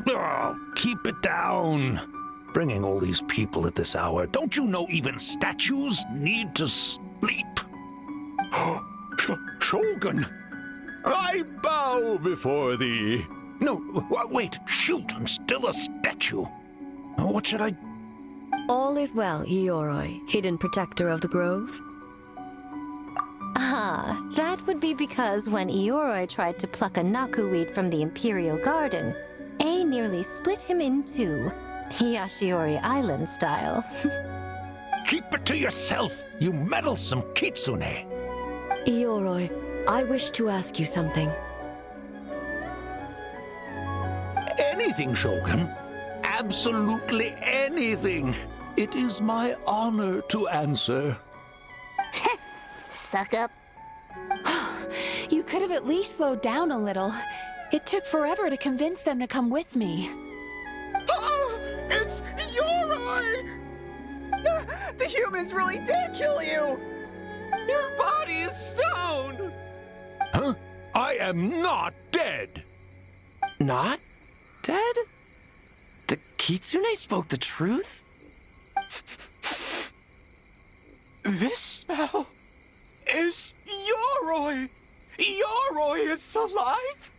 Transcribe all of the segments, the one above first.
Oh, keep it down. Bringing all these people at this hour. Don't you know even statues need to sleep? Shogun, I bow before thee. No, wait, shoot, I'm still a statue. What should I... All is well, Ioroi, hidden protector of the grove. Ah, that would be because when Ioroi tried to pluck a Naku weed from the Imperial Garden, A nearly split him in two, Yashiori Island style. Keep it to yourself, you meddlesome kitsune. Ioroi, I wish to ask you something. Anything, Shogun. Absolutely anything. It is my honor to answer. Suck up. You could have at least slowed down a little. It took forever to convince them to come with me. Oh, it's Yoroi! The humans really did kill you! Your body is stone! Huh? I am not dead. Not dead? The Kitsune spoke the truth? This smell is Yoroi! Yoroi is alive!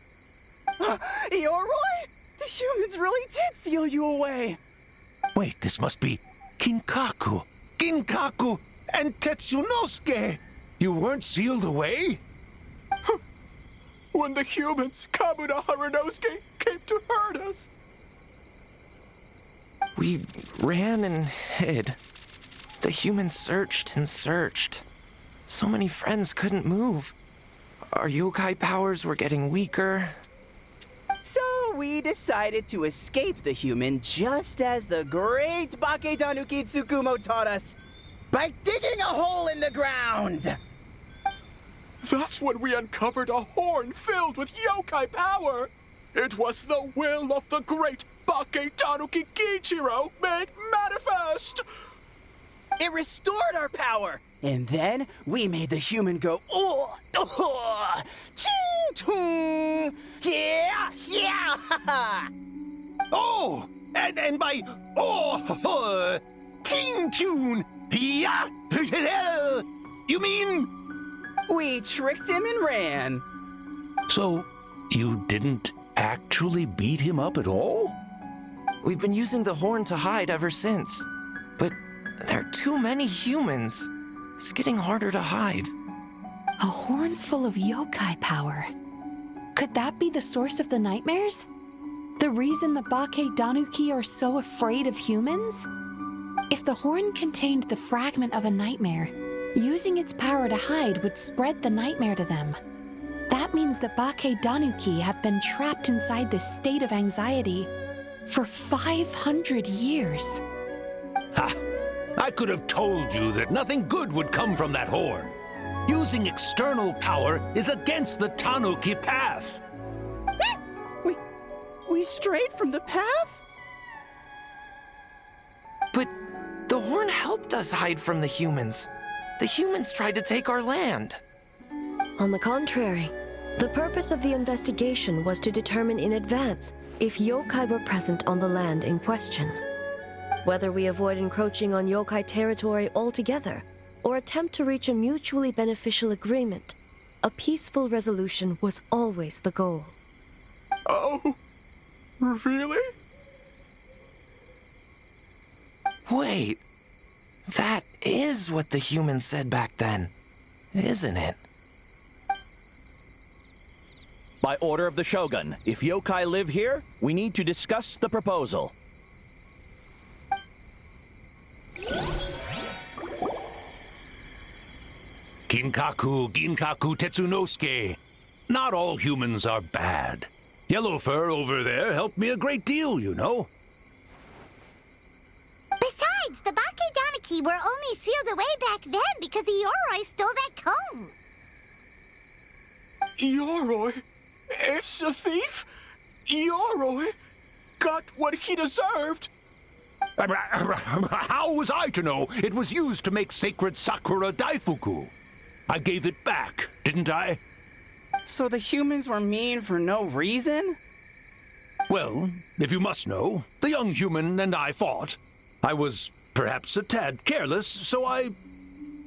Yoroi? The humans really did seal you away! Wait, this must be Kinkaku, Ginkaku, and Tetsunosuke. You weren't sealed away? When the humans, Kabuda Harunosuke, came to hurt us. We ran and hid. The humans searched and searched. So many friends couldn't move. Our yokai powers were getting weaker. So we decided to escape the human just as the great Baketanuki Tsukumo taught us, by digging a hole in the ground! That's when we uncovered a horn filled with yokai power! It was the will of the great Baketanuki Kichiro made manifest! It restored our power! And then we made the human go, oh, oh, ching, chung, yeah, yeah, ha, ha. Oh, and by ting tune, yeah, you mean? We tricked him and ran. So, you didn't actually beat him up at all? We've been using the horn to hide ever since. But there are too many humans. It's getting harder to hide. A horn full of yokai power. Could that be the source of the nightmares? The reason the Baketanuki are so afraid of humans? If the horn contained the fragment of a nightmare, using its power to hide would spread the nightmare to them. That means the Baketanuki have been trapped inside this state of anxiety for 500 years. Ha! I could have told you that nothing good would come from that horn. Using external power is against the Tanuki path. We strayed from the path? But the horn helped us hide from the humans. The humans tried to take our land. On the contrary, the purpose of the investigation was to determine in advance if yokai were present on the land in question. Whether we avoid encroaching on yokai territory altogether or attempt to reach a mutually beneficial agreement, a peaceful resolution was always the goal. Oh, really? Wait, that is what the humans said back then, isn't it? By order of the Shogun, if yokai live here, we need to discuss the proposal. Ginkaku, Ginkaku, Tetsunosuke. Not all humans are bad. Yellow Fur over there helped me a great deal, you know. Besides, the Baketanuki were only sealed away back then because Ioroi stole that comb. Yoroi? It's a thief? Yoroi got what he deserved. How was I to know it was used to make sacred Sakura Daifuku? I gave it back, didn't I? So the humans were mean for no reason? Well, if you must know, the young human and I fought. I was perhaps a tad careless, so I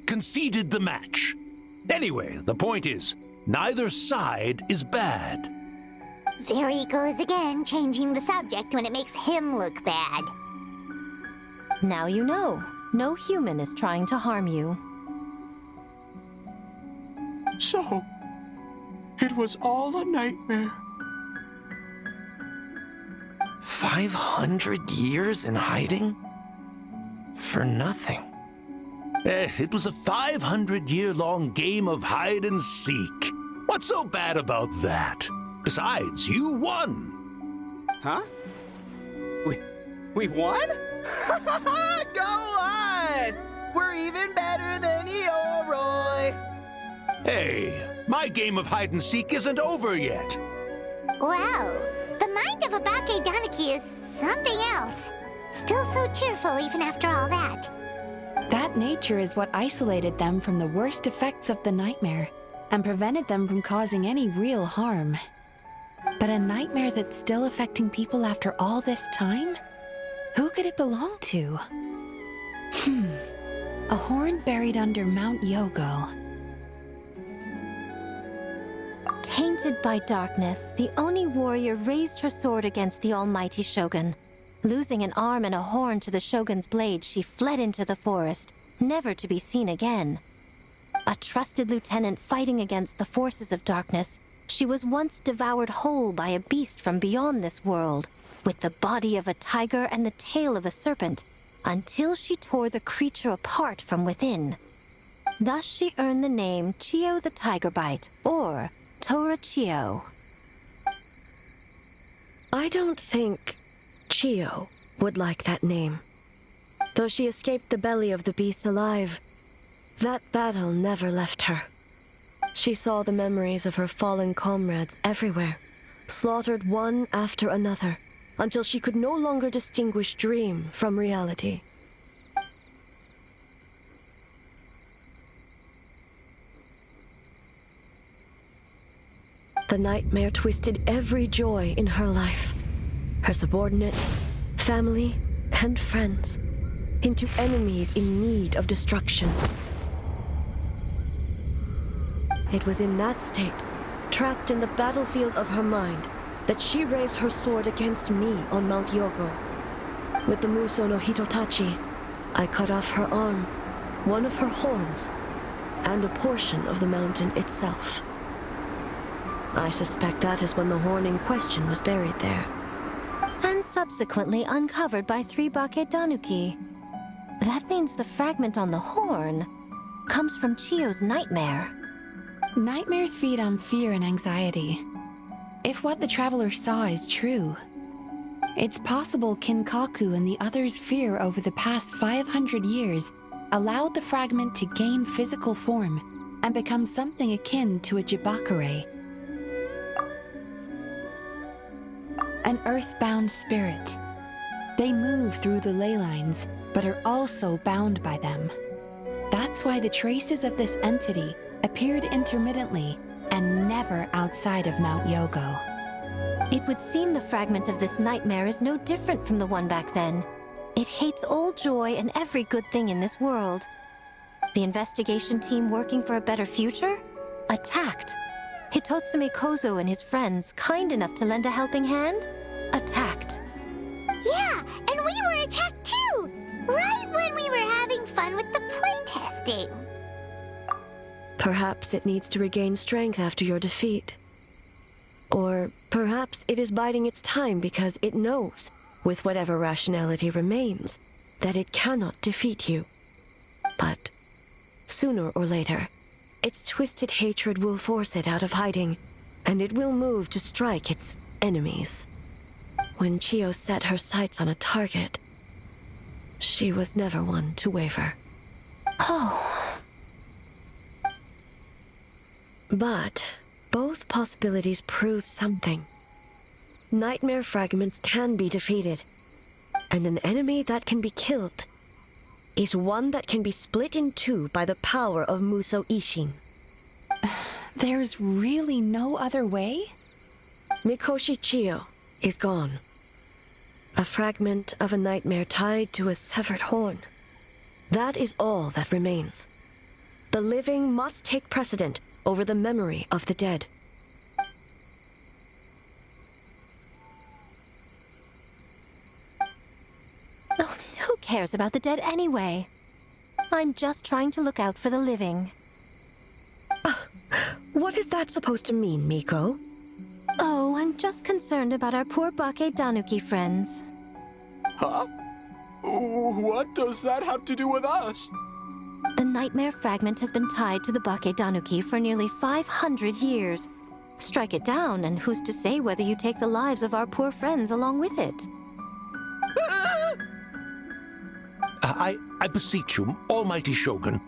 conceded the match. Anyway, the point is, neither side is bad. There he goes again, changing the subject when it makes him look bad. Now you know. No human is trying to harm you. So, it was all a nightmare. 500 years in hiding? For nothing. It was a 500-year-long game of hide and seek. What's so bad about that? Besides, you won. Huh? We won? Go us! We're even better than Eoroy! Hey, my game of hide and seek isn't over yet. Wow, the mind of a Bakedaniki is something else. Still so cheerful even after all that. That nature is what isolated them from the worst effects of the nightmare and prevented them from causing any real harm. But a nightmare that's still affecting people after all this time? Who could it belong to? A horn buried under Mount Yogo. Tainted by darkness, the Oni warrior raised her sword against the almighty Shogun. Losing an arm and a horn to the Shogun's blade, she fled into the forest, never to be seen again. A trusted lieutenant fighting against the forces of darkness, she was once devoured whole by a beast from beyond this world, with the body of a tiger and the tail of a serpent, until she tore the creature apart from within. Thus she earned the name Chio the Tigerbite, or Tora Chio. I don't think Chio would like that name. Though she escaped the belly of the beast alive, that battle never left her. She saw the memories of her fallen comrades everywhere, slaughtered one after another, until she could no longer distinguish dream from reality. The nightmare twisted every joy in her life, her subordinates, family, and friends, into enemies in need of destruction. It was in that state, trapped in the battlefield of her mind, that she raised her sword against me on Mount Yogo. With the Muso no Hitotachi, I cut off her arm, one of her horns, and a portion of the mountain itself. I suspect that is when the horn in question was buried there. And subsequently uncovered by 3 Bakedanuki. That means the fragment on the horn comes from Chio's nightmare. Nightmares feed on fear and anxiety. If what the traveler saw is true, it's possible Kinkaku and the others' fear over the past 500 years allowed the fragment to gain physical form and become something akin to a Jibakure. An earthbound spirit. They move through the ley lines, but are also bound by them. That's why the traces of this entity appeared intermittently and never outside of Mount Yogo. It would seem the fragment of this nightmare is no different from the one back then. It hates all joy and every good thing in this world. The investigation team working for a better future? Attacked. Hitotsume Kozo and his friends, kind enough to lend a helping hand? Attacked. Yeah, and we were attacked too! Right when we were having fun with the playtesting. Perhaps it needs to regain strength after your defeat. Or perhaps it is biding its time because it knows, with whatever rationality remains, that it cannot defeat you. But sooner or later, its twisted hatred will force it out of hiding, and it will move to strike its enemies. When Chio set her sights on a target, she was never one to waver. Oh. But both possibilities prove something. Nightmare fragments can be defeated, and an enemy that can be killed is one that can be split in two by the power of Muso Ishin. There's really no other way? Mikoshi Chio, is gone. A fragment of a nightmare tied to a severed horn. That is all that remains. The living must take precedent over the memory of the dead. Oh, who cares about the dead anyway? I'm just trying to look out for the living. What is that supposed to mean, Miko? Oh, I'm just concerned about our poor Bake Danuki friends. Huh? What does that have to do with us? The nightmare fragment has been tied to the Bake Danuki for nearly 500 years. Strike it down, and who's to say whether you take the lives of our poor friends along with it? I beseech you, Almighty Shogun,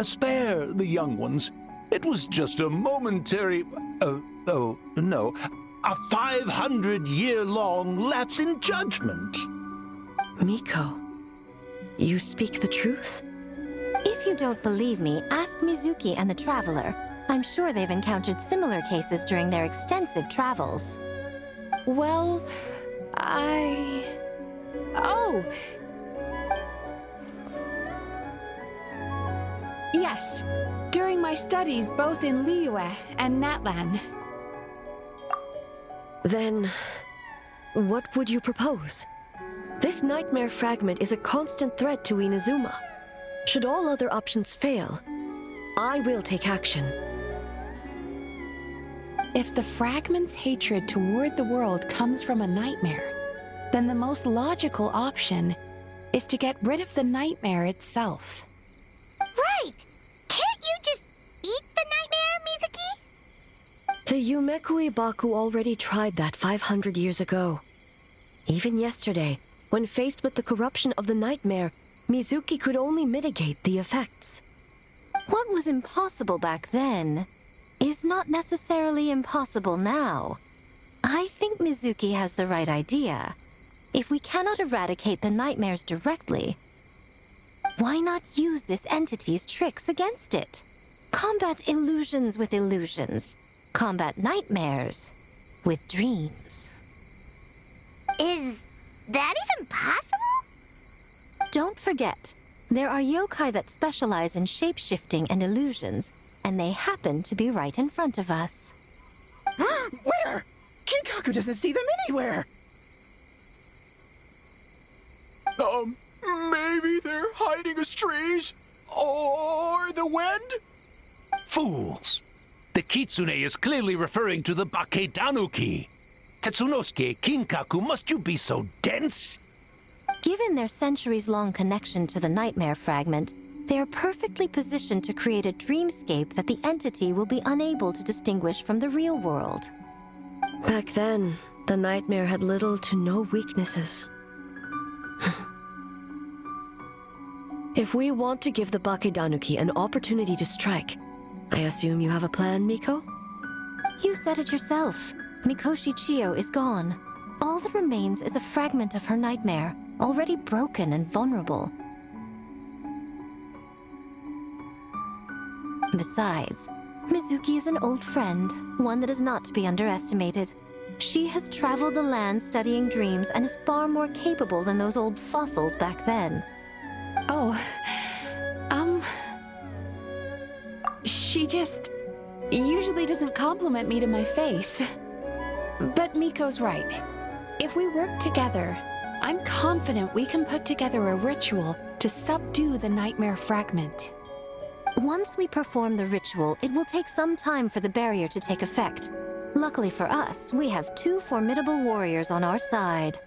spare the young ones. It was just a momentary, a 500-year-long lapse in judgment. Miko, you speak the truth? If you don't believe me, ask Mizuki and the Traveler. I'm sure they've encountered similar cases during their extensive travels. Well, Oh! Yes. During my studies both in Liyue and Natlan. Then, what would you propose? This nightmare fragment is a constant threat to Inazuma. Should all other options fail, I will take action. If the fragment's hatred toward the world comes from a nightmare, then the most logical option is to get rid of the nightmare itself. Right! Can't you just eat the nightmare, Mizuki? The Yumekui Baku already tried that 500 years ago. Even yesterday, when faced with the corruption of the nightmare, Mizuki could only mitigate the effects. What was impossible back then is not necessarily impossible now. I think Mizuki has the right idea. If we cannot eradicate the nightmares directly, why not use this entity's tricks against it? Combat illusions with illusions. Combat nightmares with dreams. Is that even possible? Don't forget, there are yokai that specialize in shape-shifting and illusions, and they happen to be right in front of us. Where? Kinkaku doesn't see them anywhere! Maybe they're hiding us trees? Or the wind? Fools! The Kitsune is clearly referring to the Bake Danuki. Tetsunosuke, Kinkaku, must you be so dense? Given their centuries-long connection to the nightmare fragment, they are perfectly positioned to create a dreamscape that the entity will be unable to distinguish from the real world. Back then, the nightmare had little to no weaknesses. If we want to give the Bakedanuki an opportunity to strike, I assume you have a plan, Miko? You said it yourself. Mikoshi Chiyo is gone. All that remains is a fragment of her nightmare, already broken and vulnerable. Besides, Mizuki is an old friend, one that is not to be underestimated. She has traveled the land studying dreams and is far more capable than those old fossils back then. Oh, she just usually doesn't compliment me to my face. But Miko's right. If we work together, I'm confident we can put together a ritual to subdue the nightmare fragment. Once we perform the ritual, it will take some time for the barrier to take effect. Luckily for us, we have two formidable warriors on our side.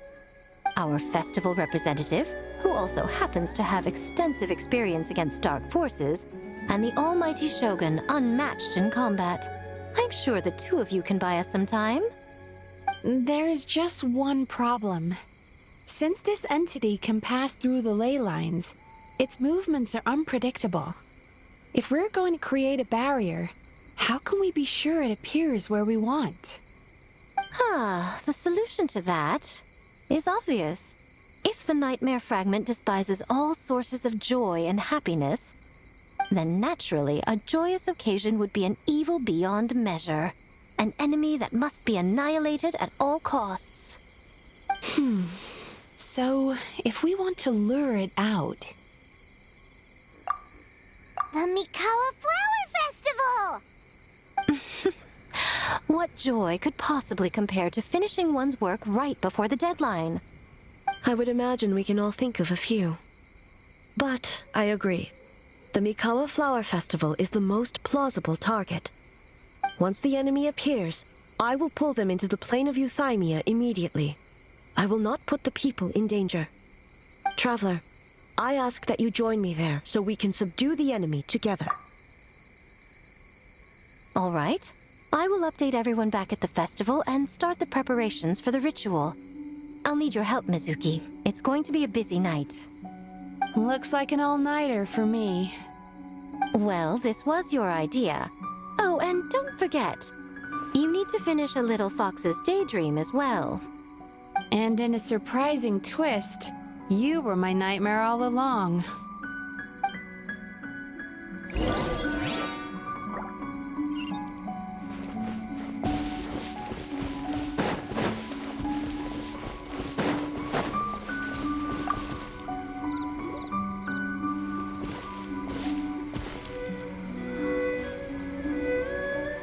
Our festival representative, who also happens to have extensive experience against dark forces, and the almighty Shogun, unmatched in combat. I'm sure the two of you can buy us some time. There's just one problem. Since this entity can pass through the ley lines, its movements are unpredictable. If we're going to create a barrier, how can we be sure it appears where we want? The solution to that is obvious. If the nightmare fragment despises all sources of joy and happiness, then naturally a joyous occasion would be an evil beyond measure. An enemy that must be annihilated at all costs. So, if we want to lure it out, The Mikawa Flower Festival! What joy could possibly compare to finishing one's work right before the deadline? I would imagine we can all think of a few. But I agree. The Mikawa Flower Festival is the most plausible target. Once the enemy appears, I will pull them into the plain of Euthymia immediately. I will not put the people in danger. Traveler, I ask that you join me there so we can subdue the enemy together. All right. I will update everyone back at the festival and start the preparations for the ritual. I'll need your help, Mizuki. It's going to be a busy night. looks like an all-nighter for me. Well, this was your idea. Oh, and don't forget, you need to finish a little fox's daydream as well. And in a surprising twist, you were my nightmare all along.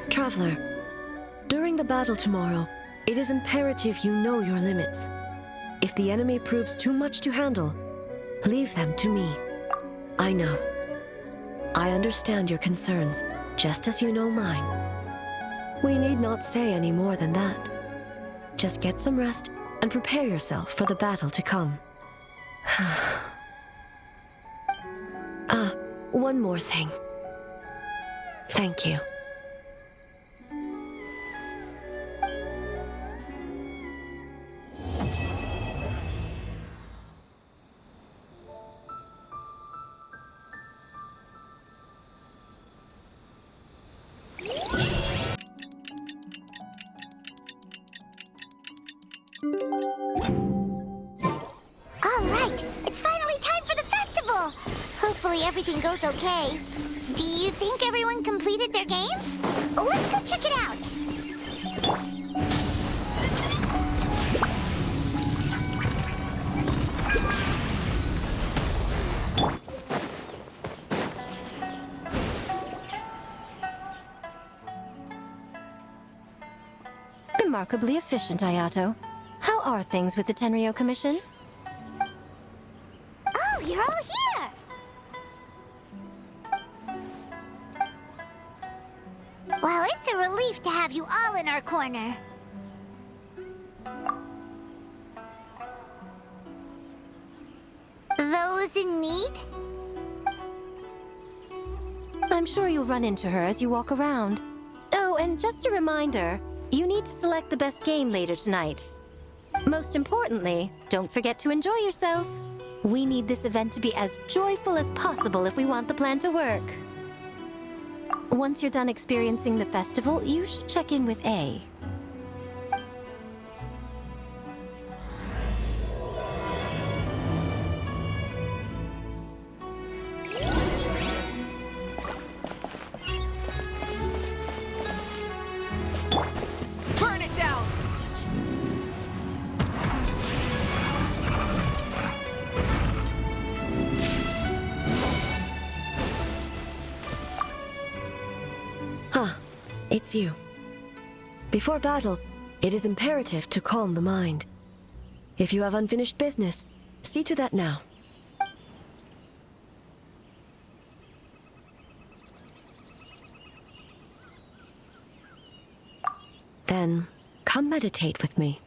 Traveler, during the battle tomorrow, it is imperative you know your limits. If the enemy proves too much to handle, leave them to me. I know. I understand your concerns, just as you know mine. We need not say any more than that. Just get some rest and prepare yourself for the battle to come. One more thing. Thank you. All right, it's finally time for the festival. Hopefully everything goes okay. Do you think everyone completed their games? Let's go check it out. Remarkably efficient, Ayato. How are things with the Tenryo Commission? Oh, you're all here! Well, it's a relief to have you all in our corner. Those in need? I'm sure you'll run into her as you walk around. Oh, and just a reminder, you need to select the best game later tonight. Most importantly, don't forget to enjoy yourself. We need this event to be as joyful as possible if we want the plan to work. Once you're done experiencing the festival, you should check in with A. Burn it down! It's you. Before battle, it is imperative to calm the mind. If you have unfinished business, see to that now. Then, come meditate with me.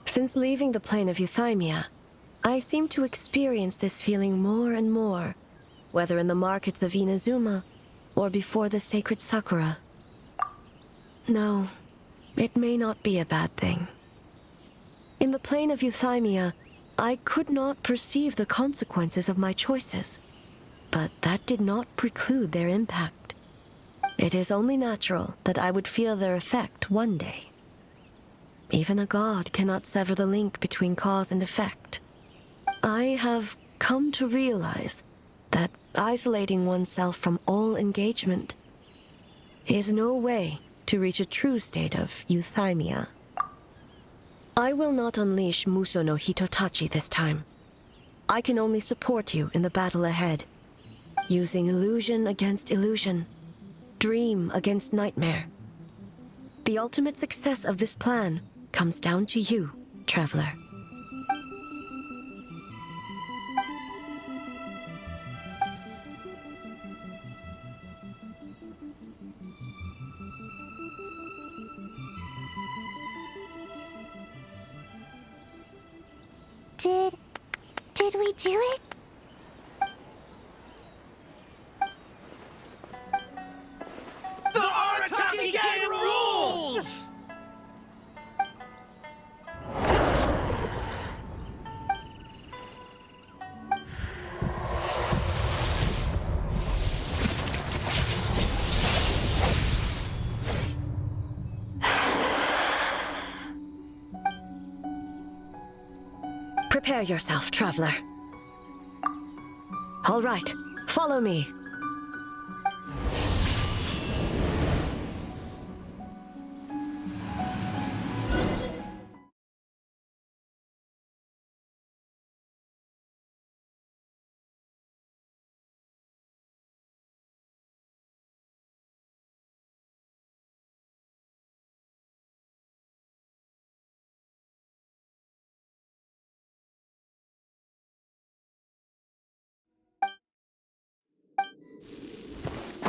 Since leaving the plane of Euthymia, I seem to experience this feeling more and more, whether in the markets of Inazuma or before the sacred Sakura. No, it may not be a bad thing. In the plane of Euthymia, I could not perceive the consequences of my choices, but that did not preclude their impact. It is only natural that I would feel their effect one day. Even a god cannot sever the link between cause and effect. I have come to realize that isolating oneself from all engagement is no way to reach a true state of euthymia. I will not unleash Muso no Hitotachi this time. I can only support you in the battle ahead, using illusion against illusion, dream against nightmare. The ultimate success of this plan comes down to you, Traveler. Did we do it? The Arataki Gang rules! Prepare yourself, Traveler. All right, follow me.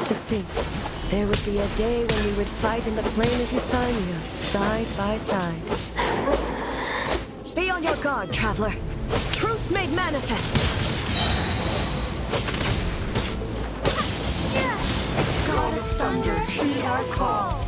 To think, there would be a day when we would fight in the plain of Euthymia, side by side. Be on your guard, Traveler. Truth made manifest. God of Thunder, heed our call.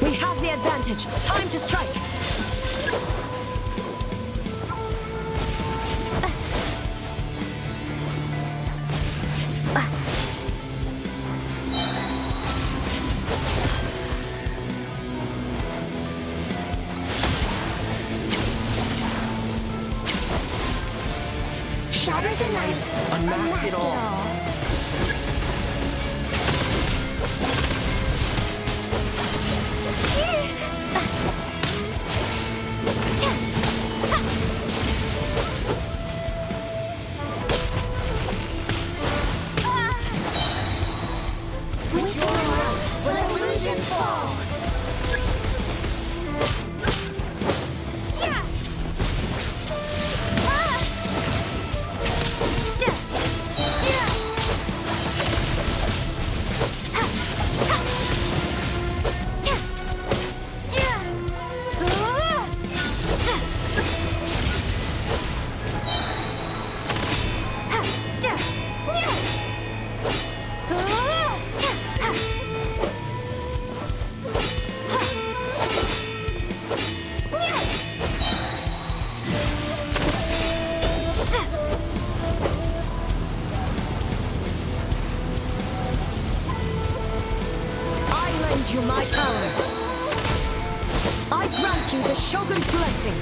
We have the advantage. Time to strike. Shatter the night, Unmask it all. With your might, will illusions fall. You my power. I grant you the Shogun's blessing.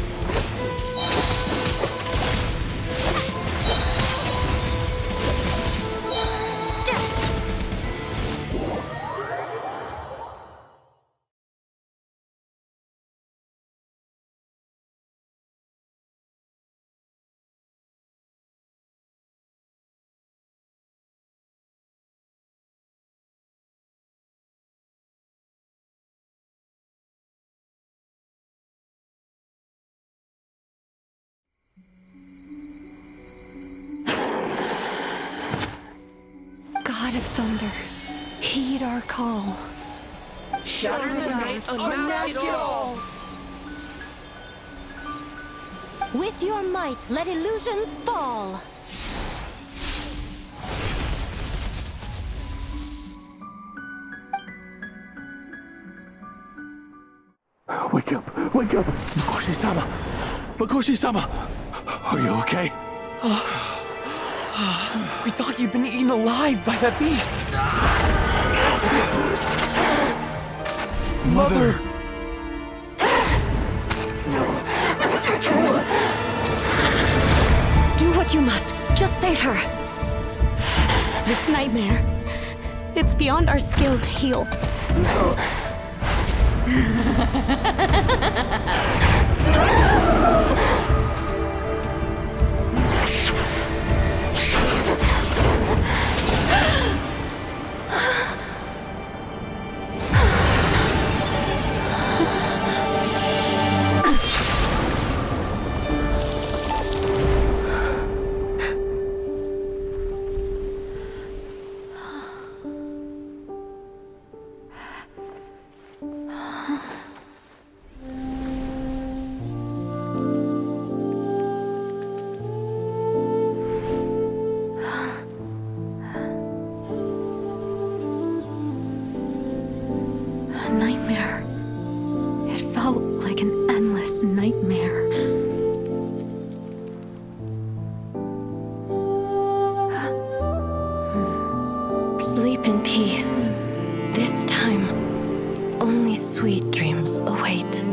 God of Thunder, heed our call. Shatter the night, unmask it all! With your might, let illusions fall. Wake up! Wake up! Makoshi-sama! Makoshi-sama! Are you okay? We thought you'd been eaten alive by that beast. Mother! Do what you must. Just save her. This nightmare, it's beyond our skill to heal. A nightmare. It felt like an endless nightmare. Sleep in peace. This time, only sweet dreams await.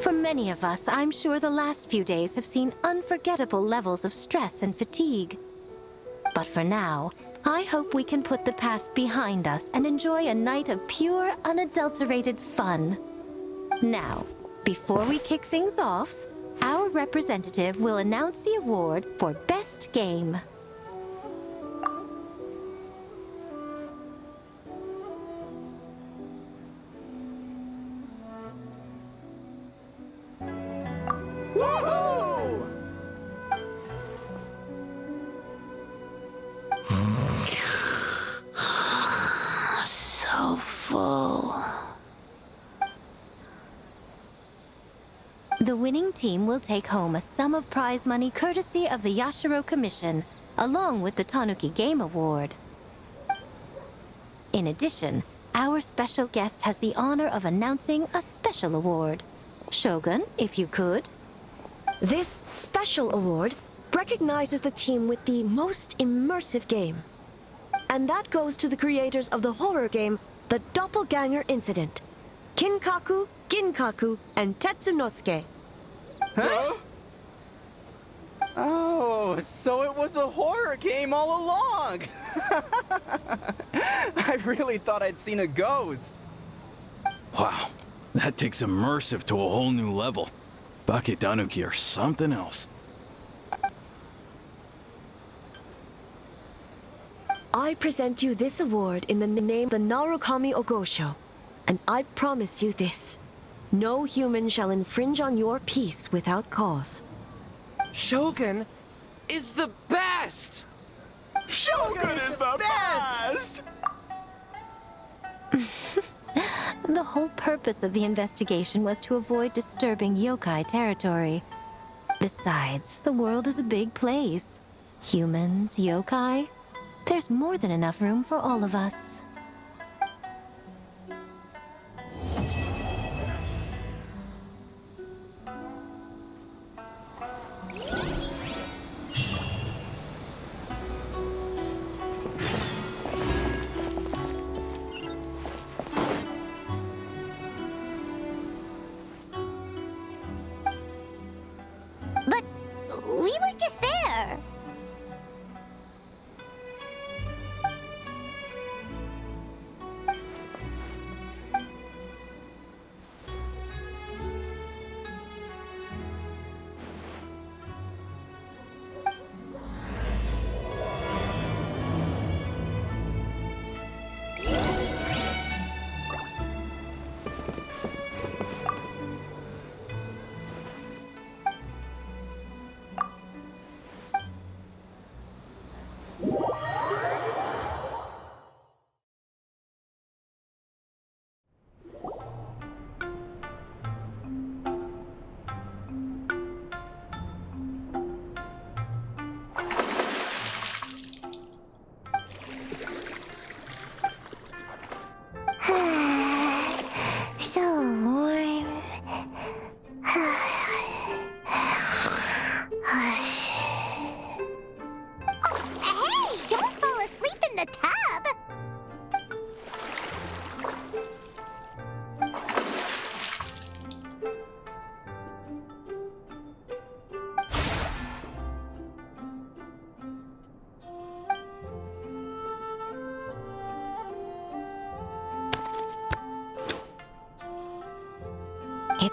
For many of us, I'm sure the last few days have seen unforgettable levels of stress and fatigue. But for now, I hope we can put the past behind us and enjoy a night of pure, unadulterated fun. Now, before we kick things off, our representative will announce the award for Best Game. Woohoo! So full. The winning team will take home a sum of prize money courtesy of the Yashiro Commission, along with the Tanuki Game Award. In addition, our special guest has the honor of announcing a special award. Shogun, if you could. This special award recognizes the team with the most immersive game. And that goes to the creators of the horror game, The Doppelganger Incident. Kinkaku, Ginkaku, and Tetsunosuke. Huh? Oh, so it was a horror game all along! I really thought I'd seen a ghost. Wow, that takes immersive to a whole new level. Bakedanuki are something else. I present you this award in the name of the Narukami Ogosho, and I promise you this. No human shall infringe on your peace without cause. Shogun is the best! Shogun is the best! The whole purpose of the investigation was to avoid disturbing yokai territory. Besides, the world is a big place. Humans, yokai, there's more than enough room for all of us. But we were just there.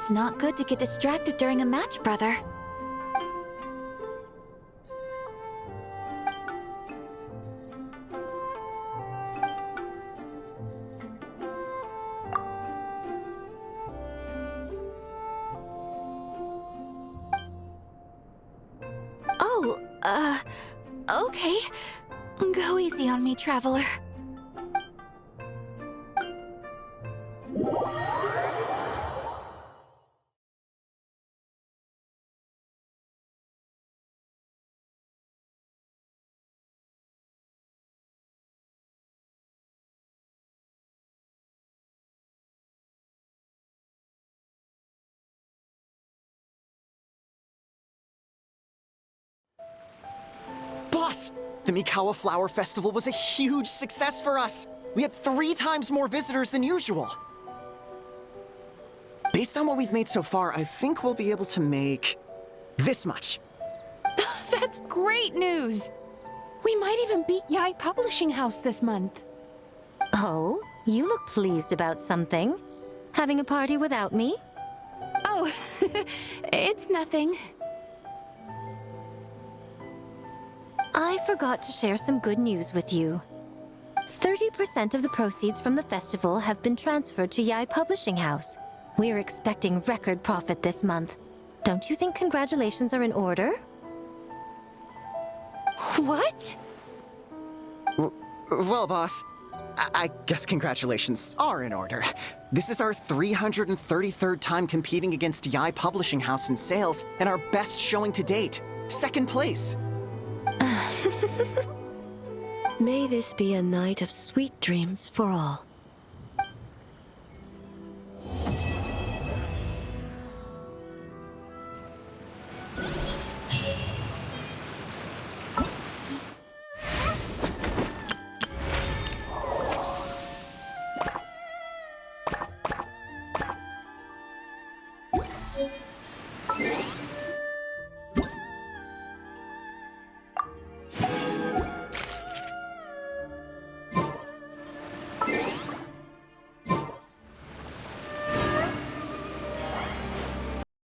It's not good to get distracted during a match, brother. Oh, okay. Go easy on me, traveler. Boss! The Mikawa Flower Festival was a huge success for us! We had 3 times more visitors than usual! Based on what we've made so far, I think we'll be able to make... this much. That's great news! We might even beat Yai Publishing House this month. Oh, you look pleased about something. Having a party without me? Oh, it's nothing. I forgot to share some good news with you. 30% of the proceeds from the festival have been transferred to Yai Publishing House. We're expecting record profit this month. Don't you think congratulations are in order? What? Well, boss, I guess congratulations are in order. This is our 333rd time competing against Yai Publishing House in sales, and our best showing to date. 2nd place. May this be a night of sweet dreams for all.